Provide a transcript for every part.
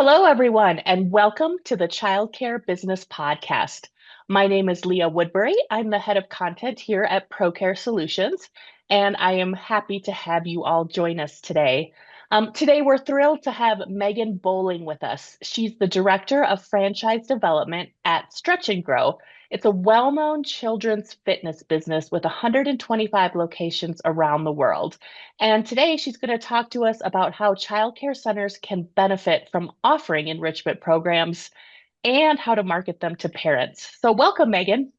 Hello, everyone, and welcome to the Childcare Business Podcast. My name is Leah Woodbury. I'm the head of content here at ProCare Solutions, and I am happy to have you all join us today. Today, we're thrilled to have Megan Bowling with us. She's the Director of Franchise Development at Stretch and Grow. It's a well-known children's fitness business with 125 locations around the world. And today she's going to talk to us about how childcare centers can benefit from offering enrichment programs and how to market them to parents. So, welcome, Megan.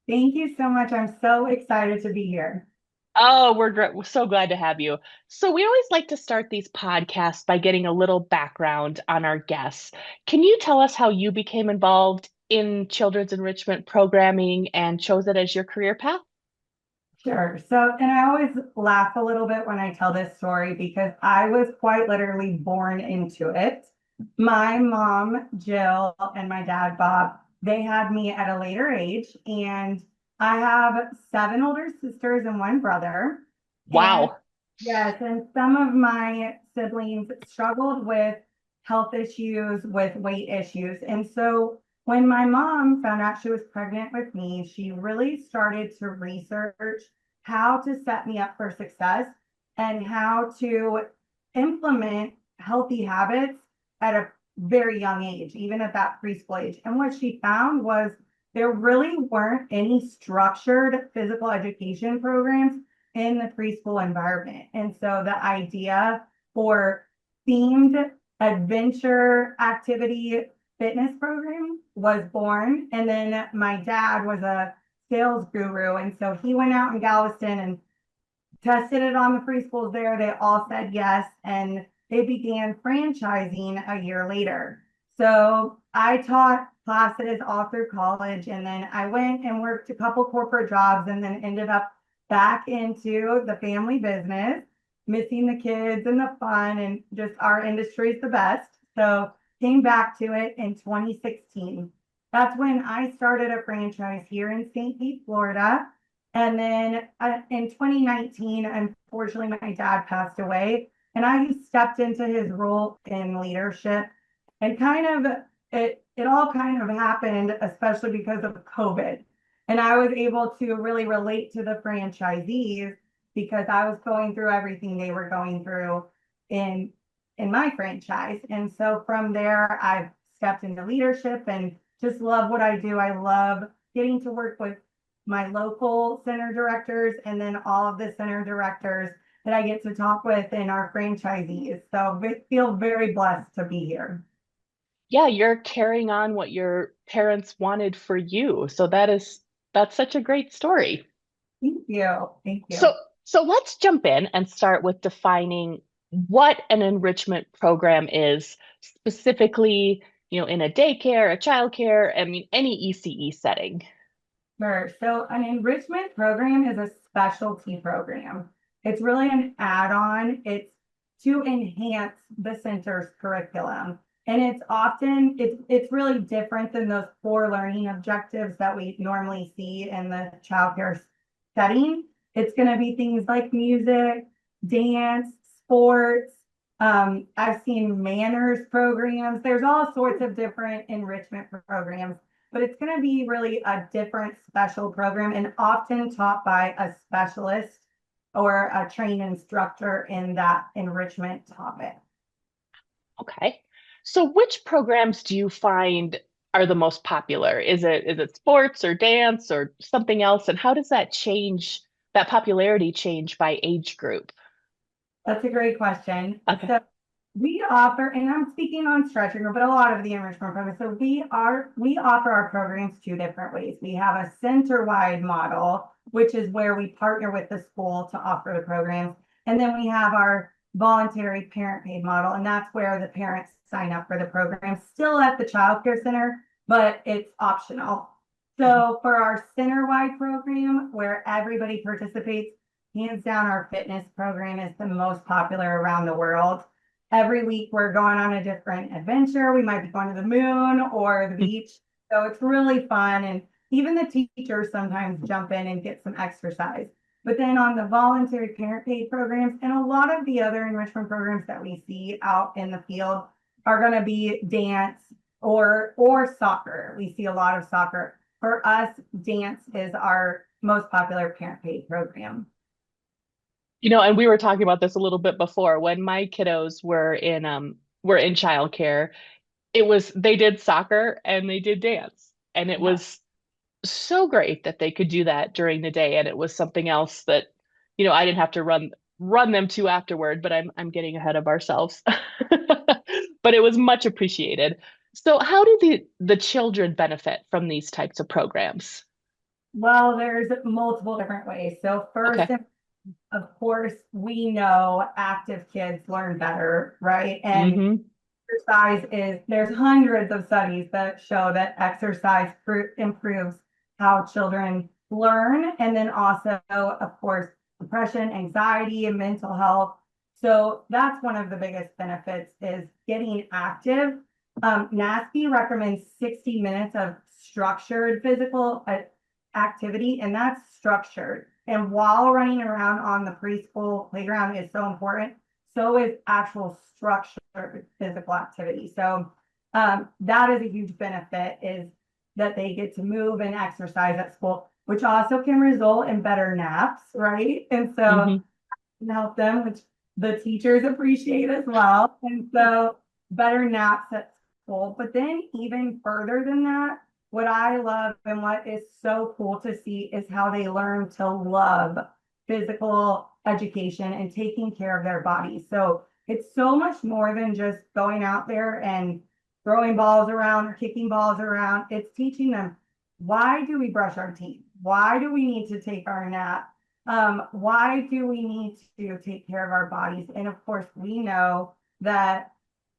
Thank you so much. I'm so excited to be here. Oh, we're so glad to have you. So, we always like to start these podcasts by getting a little background on our guests. Can you tell us how you became involved in children's enrichment programming and chose it as your career path? Sure. And I always laugh a little bit when I tell this story because I was quite literally born into it. My mom, Jill, and my dad, Bob, they had me at a later age, and I have seven older sisters and one brother. And Wow. yes, and some of my siblings struggled with health issues, with weight issues. And so when my mom found out she was pregnant with me, she really started to research how to set me up for success and how to implement healthy habits at a very young age, even at that preschool age. And what she found was there really weren't any structured physical education programs in the preschool environment. And so the idea for themed adventure activity fitness program was born. And then my dad was a sales guru. And so he went out in Galveston and tested it on the preschools there. They all said yes. And they began franchising a year later. So I taught classes all through college. And then I went and worked a couple corporate jobs and then ended up back into the family business, missing the kids and the fun, and just our industry is the best. So came back to it in 2016. That's when I started a franchise here in St. Pete, Florida. And then in 2019, unfortunately, my dad passed away, and I stepped into his role in leadership. And it all kind of happened, especially because of COVID. And I was able to really relate to the franchisees because I was going through everything they were going through in in my franchise. And so from there, I've stepped into leadership and just love what I do. I love getting to work with my local center directors and then all of the center directors that I get to talk with and our franchisees. So I feel very blessed to be here. Yeah, you're carrying on what your parents wanted for you. So that's such a great story. Thank you. Thank So you. so let's jump in and start with defining what an enrichment program is, specifically, in a daycare, a childcare, I mean, any ECE setting. Sure. So an enrichment program is a specialty program. It's really an add-on. It's to enhance the center's curriculum. And it's really different than those core learning objectives that we normally see in the childcare setting. It's going to be things like music, dance, sports. I've seen manners programs. There's all sorts of different enrichment programs, but it's going to be really a different special program and often taught by a specialist or a trained instructor in that enrichment topic. Okay. So which programs do you find are the most popular? Is it sports or dance or something else? And how does that popularity change by age group? That's a great question. Okay. So we offer, and I'm speaking on stretching, but a lot of the enrichment programs. So we offer our programs two different ways. We have a center-wide model, which is where we partner with the school to offer the programs. And then we have our voluntary parent paid model, and that's where the parents sign up for the program, still at the child care center, but it's optional. So for our center-wide program, where everybody participates, hands down, our fitness program is the most popular around the world. Every week we're going on a different adventure. We might be going to the moon or the beach. So it's really fun. And even the teachers sometimes jump in and get some exercise. But then on the voluntary parent paid programs and a lot of the other enrichment programs that we see out in the field, are going to be dance or soccer. We see a lot of soccer. For us, dance is our most popular parent paid program. And we were talking about this a little bit before when my kiddos were in childcare. It was they did soccer and they did dance. And it Yeah. was so great that they could do that during the day. And it was something else that, I didn't have to run them to afterward, but I'm getting ahead of ourselves. But it was much appreciated. So how do the children benefit from these types of programs? Well, there's multiple different ways. So first, Okay. of course, we know active kids learn better, right? And Mm-hmm. exercise there's hundreds of studies that show that exercise improves how children learn. And then also, of course, depression, anxiety, and mental health. So that's one of the biggest benefits is getting active. NASP recommends 60 minutes of structured physical activity, and that's structured. And while running around on the preschool playground is so important, so is actual structured physical activity. So that is a huge benefit is that they get to move and exercise at school, which also can result in better naps, right? And so Mm-hmm. help them, which the teachers appreciate as well. And so better naps at school. But then even further than that, what I love and what is so cool to see is how they learn to love physical education and taking care of their bodies. So it's so much more than just going out there and throwing balls around or kicking balls around. It's teaching them, why do we brush our teeth? Why do we need to take our nap? Why do we need to take care of our bodies? And of course, we know that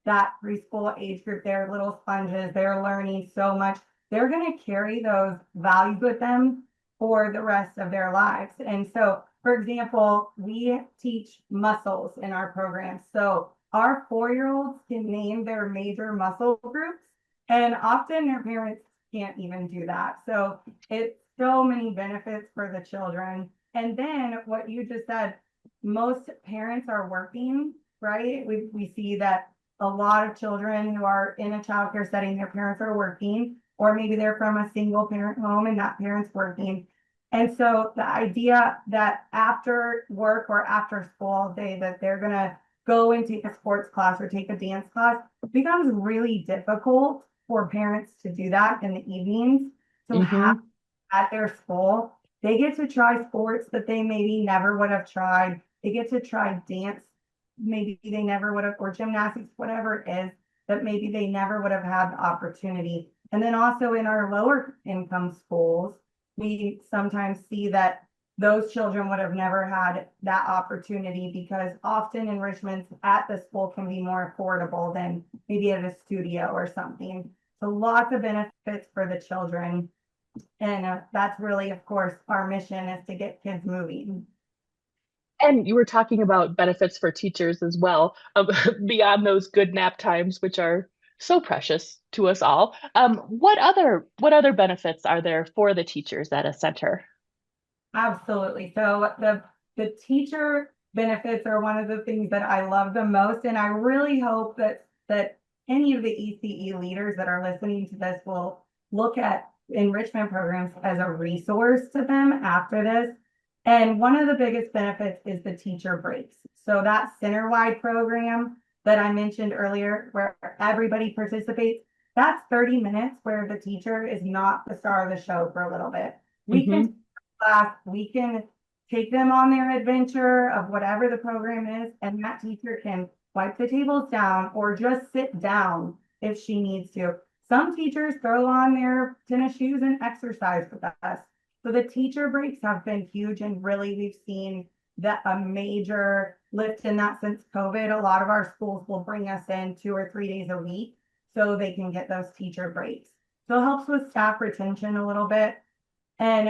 that preschool age group, they're little sponges, they're learning so much. They're going to carry those values with them for the rest of their lives. And so, for example, we teach muscles in our program. So our 4-year-olds can name their major muscle groups, and often their parents can't even do that. So it's so many benefits for the children. And then what you just said, most parents are working, right? We see that a lot of children who are in a childcare setting, their parents are working, or maybe they're from a single parent home and that parent's working. And so the idea that after work or after school all day that they're going to go and take a sports class or take a dance class becomes really difficult for parents to do that in the evenings. So have Mm-hmm. at their school, they get to try sports that they maybe never would have tried. They get to try dance, maybe they never would have, or gymnastics, whatever it is, that maybe they never would have had the opportunity. And then also in our lower income schools, we sometimes see that those children would have never had that opportunity because often enrichments at the school can be more affordable than maybe at a studio or something. So lots of benefits for the children. And that's really, of course, our mission is to get kids moving. And you were talking about benefits for teachers as well, beyond those good nap times, which are so precious to us all. What other benefits are there for the teachers at a center? Absolutely. So the teacher benefits are one of the things that I love the most. And I really hope that any of the ECE leaders that are listening to this will look at enrichment programs as a resource to them after this. And one of the biggest benefits is the teacher breaks. So that center-wide program that I mentioned earlier, where everybody participates, that's 30 minutes where the teacher is not the star of the show for a little bit. We can Hmm. class, we can take them on their adventure of whatever the program is, and that teacher can wipe the tables down or just sit down if she needs to. Some teachers throw on their tennis shoes and exercise with us. So the teacher breaks have been huge, and really we've seen that a major lift in that since COVID. A lot of our schools will bring us in 2 or 3 days a week so they can get those teacher breaks. So it helps with staff retention a little bit and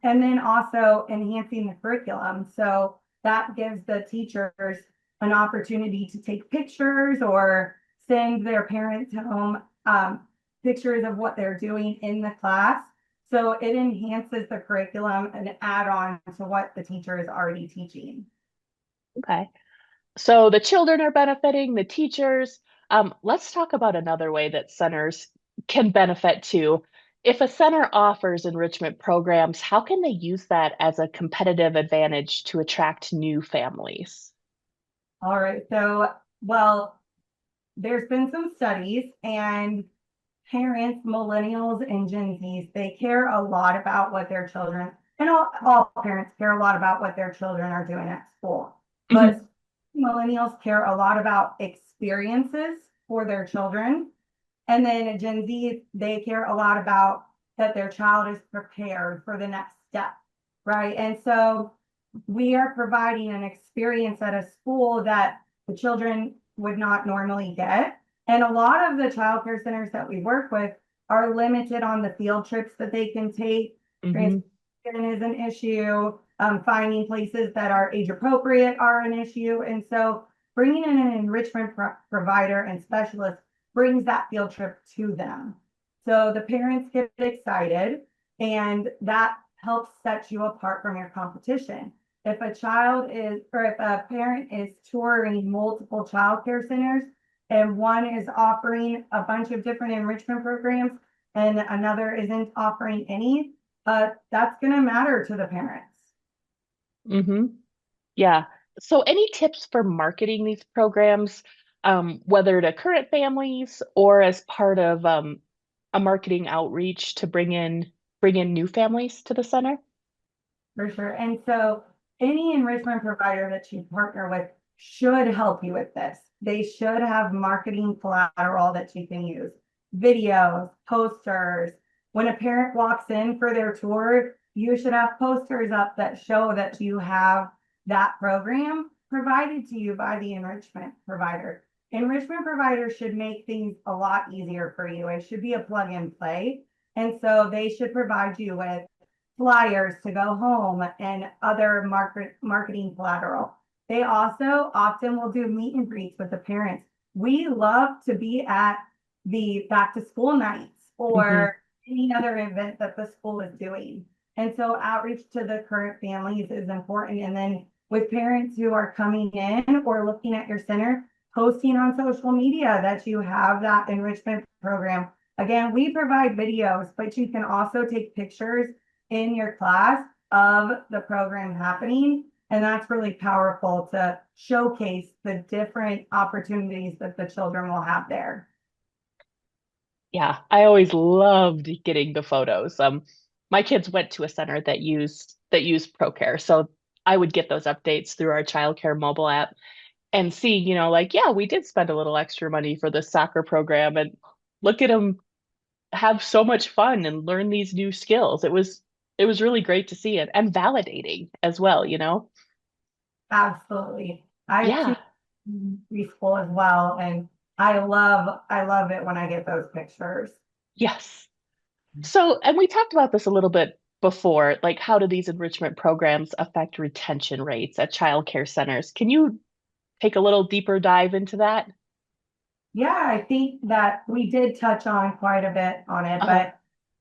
then also enhancing the curriculum. So that gives the teachers an opportunity to take pictures or send their parents home pictures of what they're doing in the class. So it enhances the curriculum and add on to what the teacher is already teaching. Okay. So the children are benefiting, the teachers. Let's talk about another way that centers can benefit too. If a center offers enrichment programs, how can they use that as a competitive advantage to attract new families? All right. So, well, there's been some studies, and parents, millennials, and Gen Zs, they care a lot about what their children, and all parents care a lot about what their children are doing at school. But Hmm. millennials care a lot about experiences for their children. And then Gen Z, they care a lot about that their child is prepared for the next step, right? And so we are providing an experience at a school that the children would not normally get. And a lot of the childcare centers that we work with are limited on the field trips that they can take. Hmm. Transportation is an issue. Finding places that are age appropriate are an issue. And so bringing in an enrichment provider and specialist brings that field trip to them. So the parents get excited, and that helps set you apart from your competition. If a child is, or if a parent is touring multiple childcare centers and one is offering a bunch of different enrichment programs and another isn't offering any, that's going to matter to the parents. Hmm. Yeah. So, any tips for marketing these programs, whether to current families or as part of a marketing outreach to bring in new families to the center? For sure. And so any enrichment provider that you partner with should help you with this. They should have marketing collateral that you can use, videos, posters. When a parent walks in for their tour, you should have posters up that show that you have that program provided to you by the enrichment provider. Enrichment providers should make things a lot easier for you. It should be a plug and play. And so they should provide you with flyers to go home and other marketing collateral. They also often will do meet and greets with the parents. We love to be at the back to school nights Hmm. or any other event that the school is doing. And so outreach to the current families is important. And then with parents who are coming in or looking at your center, posting on social media that you have that enrichment program. Again, we provide videos, but you can also take pictures in your class of the program happening. And that's really powerful to showcase the different opportunities that the children will have there. Yeah, I always loved getting the photos. My kids went to a center that used ProCare, so I would get those updates through our childcare mobile app and see, like, yeah, we did spend a little extra money for the soccer program, and look at them have so much fun and learn these new skills. It was really great to see it and validating as well. Absolutely. I have two Yeah, preschool as well, and I love it when I get those pictures. yes. So, and we talked about this a little bit before, like how do these enrichment programs affect retention rates at childcare centers? Can you take a little deeper dive into that? Yeah, I think that we did touch on quite a bit on it, Uh-huh.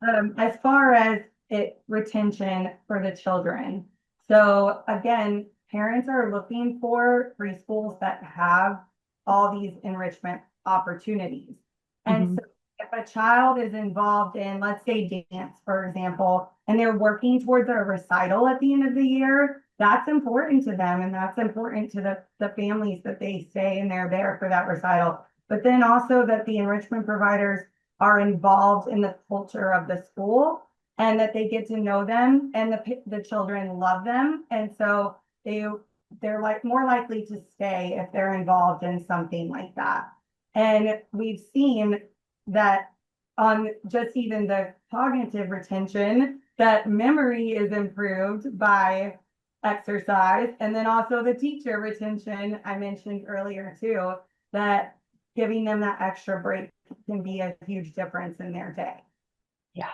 but as far as it retention for the children. So again, parents are looking for preschools that have all these enrichment opportunities. And Hmm. so if a child is involved in, let's say, dance, for example, and they're working towards a recital at the end of the year, that's important to them. And that's important to the families that they stay and they're there for that recital. But then also that the enrichment providers are involved in the culture of the school and that they get to know them and the children love them. And so they're like more likely to stay if they're involved in something like that. And we've seen that on just even the cognitive retention, that memory is improved by exercise. And then also the teacher retention, I mentioned earlier too, that giving them that extra break can be a huge difference in their day. Yeah.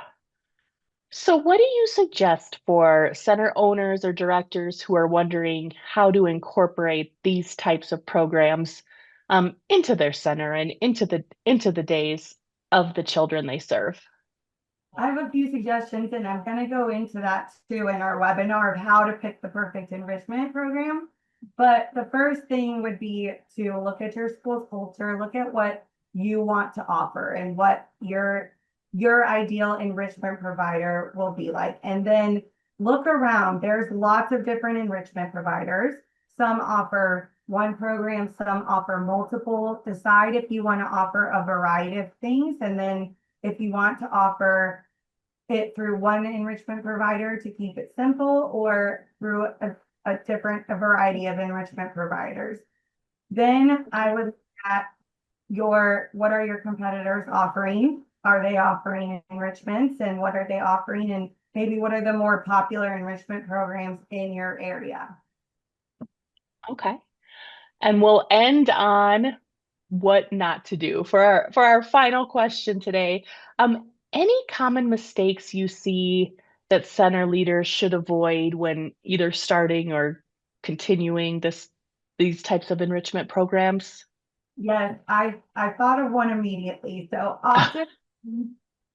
So, what do you suggest for center owners or directors who are wondering how to incorporate these types of programs into their center and into the days of the children they serve? I have a few suggestions, and I'm going to go into that too in our webinar of how to pick the perfect enrichment program. But the first thing would be to look at your school's culture, look at what you want to offer and what your ideal enrichment provider will be like. And then look around. There's lots of different enrichment providers. Some offer one program, some offer multiple. Decide if you want to offer a variety of things. And then if you want to offer it through one enrichment provider to keep it simple or through a variety of enrichment providers. Then I would look at what are your competitors offering? Are they offering enrichments and what are they offering? And maybe what are the more popular enrichment programs in your area? Okay. And we'll end on what not to do for our final question today. Any common mistakes you see that center leaders should avoid when either starting or continuing these types of enrichment programs? Yes, I thought of one immediately. So often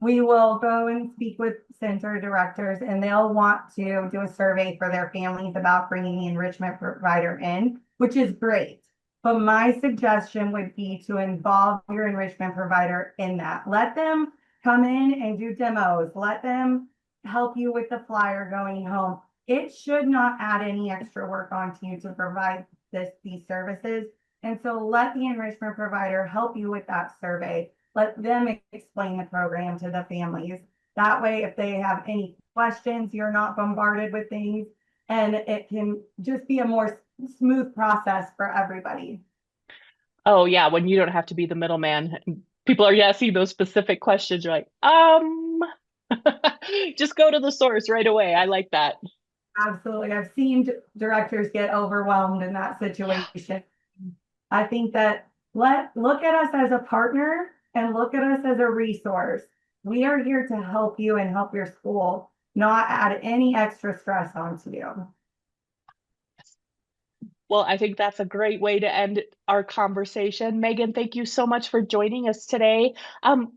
we will go and speak with center directors and they'll want to do a survey for their families about bringing the enrichment provider in, which is great. But my suggestion would be to involve your enrichment provider in that. Let them come in and do demos. Let them help you with the flyer going home. It should not add any extra work onto you to provide these services. And so let the enrichment provider help you with that survey. Let them explain the program to the families. That way, if they have any questions, you're not bombarded with things and it can just be a more smooth process for everybody. Oh yeah, when you don't have to be the middleman. People are asking those specific questions. You're like, just go to the source right away. I like that. Absolutely. I've seen directors get overwhelmed in that situation. I think that look at us as a partner and look at us as a resource. We are here to help you and help your school, not add any extra stress onto you. Well, I think that's a great way to end our conversation. Megan, thank you so much for joining us today.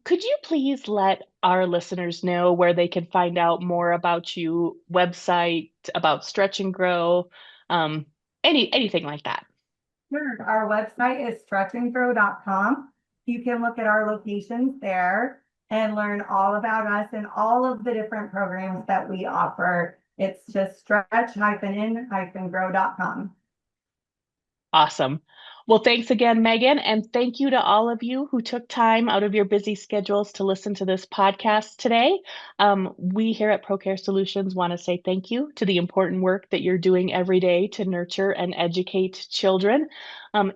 Could you please let our listeners know where they can find out more about you, website, about Stretch and Grow, um, anything like that? Sure. Our website is stretchandgrow.com. You can look at our locations there and learn all about us and all of the different programs that we offer. It's just stretch-in-grow.com. Awesome. Well, thanks again, Megan, and thank you to all of you who took time out of your busy schedules to listen to this podcast today. We here at ProCare Solutions want to say thank you to the important work that you're doing every day to nurture and educate children.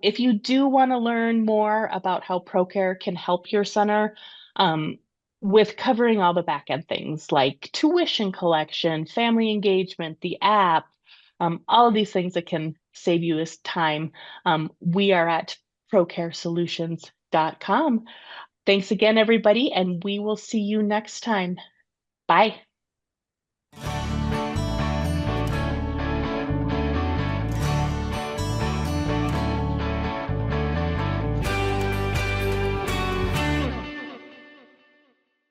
If you do want to learn more about how ProCare can help your center, with covering all the back end things like tuition collection, family engagement, the app, all of these things that can save you this time. We are at procaresolutions.com. Thanks again, everybody, and we will see you next time. Bye.